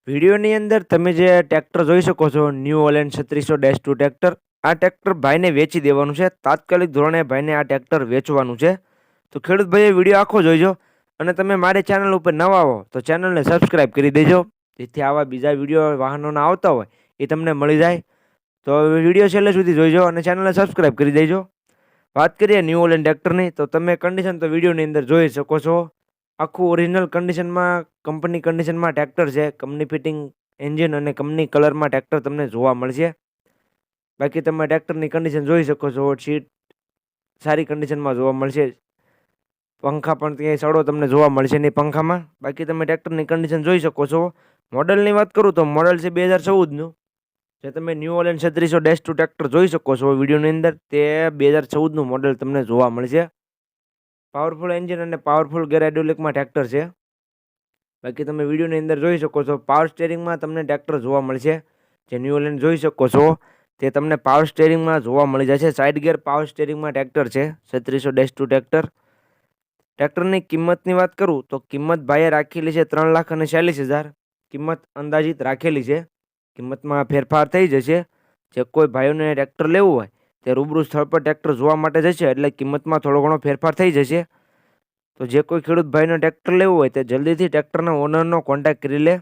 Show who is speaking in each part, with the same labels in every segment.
Speaker 1: વિડીયોની અંદર તમે જે ટ્રેક્ટર જોઈ શકો છો, ન્યૂ હોલેન્ડ 3600-2 ટ્રેક્ટર. આ ટ્રેક્ટર ભાઈને વેચી દેવાનું છે. તાત્કાલિક ધોરણે ભાઈને આ ટ્રેક્ટર વેચવાનું છે. તો ખેડૂત ભાઈએ વિડીયો આખો જોઈજો. અને તમે મારી ચેનલ ઉપર નવા હો તો ચેનલને સબસ્ક્રાઈબ કરી દેજો, જેથી આવા બીજા વિડીયો વાહનોના આવતા હોય એ તમને મળી જાય. તો વિડીયો છેલ્લે સુધી જોઈજો અને ચેનલને સબસ્ક્રાઈબ કરી દેજો. વાત કરીએ ન્યૂ હોલેન્ડ ટ્રેક્ટરની, તો તમે કન્ડિશન તો વિડીયોની અંદર જોઈ શકો છો. આખું ઓરિજિનલ કન્ડિશનમાં, કંપની કન્ડિશનમાં ટ્રેક્ટર છે. કંપની ફિટિંગ એન્જિન અને કંપની કલરમાં ટ્રેક્ટર તમને જોવા મળશે. બાકી તમે ટ્રેક્ટરની કન્ડિશન જોઈ શકો છો. સીટ સારી કન્ડિશનમાં જોવા મળશે. પંખા પણ ત્યાં સડો તમને જોવા મળશે નહીં પંખામાં. બાકી તમે ટ્રેક્ટરની કન્ડિશન જોઈ શકો છો. મોડલની વાત કરું તો મોડલ છે 2014નું. જે તમે ન્યૂ હોલેન્ડ 3600-2 ટ્રેક્ટર જોઈ શકો છો વિડીયોની અંદર, તે 2014નું મોડલ તમને જોવા મળશે. પાવરફુલ એન્જિન અને પાવરફુલ ગેર હાઇડ્રોલિકમાં ટ્રેક્ટર છે. બાકી તમે વિડીયોની અંદર જોઈ શકો છો, પાવર સ્ટેરિંગમાં તમને ટ્રેક્ટર જોવા મળશે. જે ન્યૂ હોલેન્ડ જોઈ શકો છો તે તમને પાવર સ્ટેરિંગમાં જોવા મળી જશે. સાઇડ ગેર પાવર સ્ટેરિંગમાં ટ્રેક્ટર છે 3600-2 ટ્રેક્ટર. ટ્રેક્ટરની કિંમતની વાત કરું તો કિંમત ભાઈએ રાખેલી છે 3,40,000. કિંમત અંદાજિત રાખેલી છે. કિંમતમાં ફેરફાર થઈ જશે. જે કોઈ ભાઈઓને ટ્રેક્ટર લેવું હોય તે રૂબરૂ સ્થળ પર ટ્રેક્ટર જોવા માટે જશે, એટલે કિંમતમાં થોડો ઘણો ફેરફાર થઈ જશે. તો જે કોઈ ખેડૂત ભાઈને ટ્રેક્ટર લેવું હોય તે જલ્દીથી ટ્રેક્ટરના ઓનરનો કોન્ટેક્ટ કરી લે.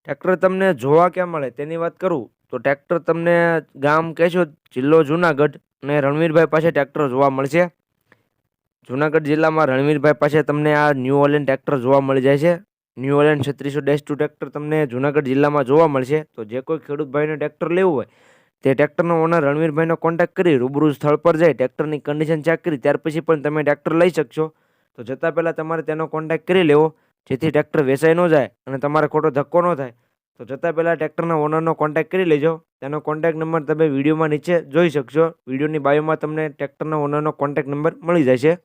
Speaker 1: ટ્રેક્ટર તમને જોવા ક્યાં મળે તેની વાત કરું તો ટ્રેક્ટર તમને ગામ કેશોદ, જિલ્લો જુનાગઢ અને રણવીરભાઈ પાસે ટ્રેક્ટર જોવા મળશે. જુનાગઢ જિલ્લામાં રણવીરભાઈ પાસે તમને આ ન્યૂ હોલેન્ડ ટ્રેક્ટર જોવા મળી જાય છે. ન્યૂ હોલેન્ડ 3600-2 ટ્રેક્ટર તમને જુનાગઢ જિલ્લામાં જોવા મળશે. તો જે કોઈ ખેડૂત ભાઈને ટ્રેક્ટર લેવું હોય તે ટ્રેક્ટરનો ઓનર રણવીરભાઈનો કોન્ટેક્ટ કરી રૂબરૂ સ્થળ પર જઈ ટ્રેક્ટરની કન્ડિશન ચેક કરી ત્યાર પછી પણ તમે ટ્રેક્ટર લઈ શકશો. તો જતાં પહેલાં તમારે તેનો કોન્ટેક્ટ કરી લેવો, જેથી ટ્રેક્ટર વેચાઈ ન જાય અને તમારે ખોટો ધક્કો ન થાય. તો જતાં પહેલાં ટ્રેક્ટરના ઓનરનો કોન્ટેક્ટ કરી લેજો. તેનો કોન્ટેક્ટ નંબર તમે વિડીયોમાં નીચે જોઈ શકશો. વિડીયોની બાયોમાં તમને ટ્રેક્ટરના ઓનરનો કોન્ટેક્ટ નંબર મળી જશે.